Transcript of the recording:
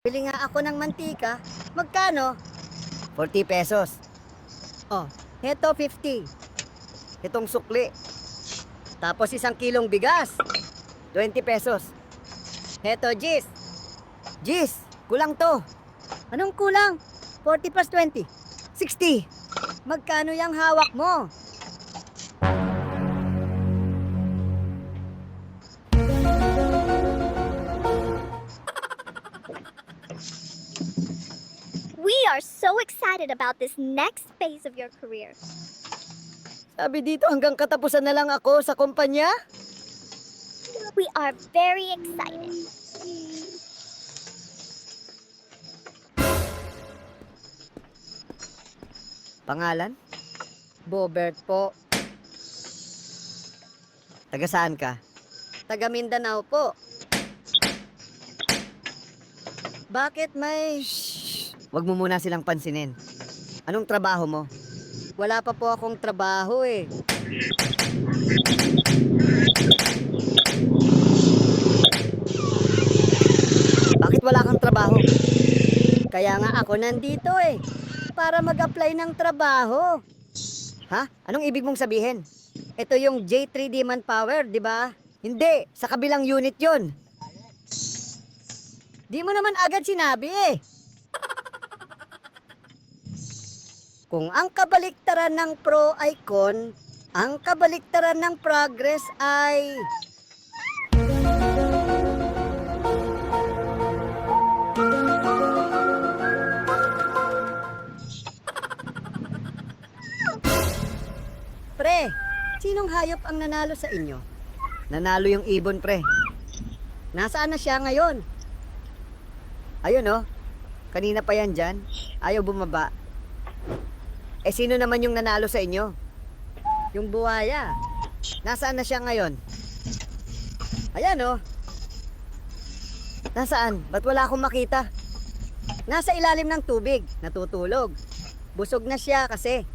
Bili nga ako ng mantika. Magkano? 40 pesos. Oh, heto 50. Itong sukli. Tapos 1 kilong bigas. 20 pesos. Heto, Gis. Gis, kulang to. Anong kulang? 40 plus 20. 60. Magkano yung hawak mo? We are so excited about this next phase of your career. Sabi dito hanggang katapusan na lang ako sa kumpanya? We are very excited. Pangalan? Bobert po. Taga saan ka? Taga Mindanao po. Bakit may... Shh! Huwag mo muna silang pansinin. Anong trabaho mo? Wala pa po akong trabaho eh. Bakit wala kang trabaho? Kaya nga ako nandito eh. Para mag-apply ng trabaho. Ha? Anong ibig mong sabihin? Ito yung J3D Manpower, di ba? Hindi, sa kabilang unit yon. Di mo naman agad sinabi eh. Kung ang kabaliktaran ng pro ay con, ang kabaliktaran ng progress ay... Pre, sinong hayop ang nanalo sa inyo? Nanalo yung ibon, pre. Nasaan na siya ngayon? Ayun oh, kanina pa yan dyan. Ayaw bumaba. Eh sino naman yung nanalo sa inyo? Yung buhaya. Nasaan na siya ngayon? Ayan oh. Nasaan? Ba't wala akong makita? Nasa ilalim ng tubig, natutulog. Busog na siya kasi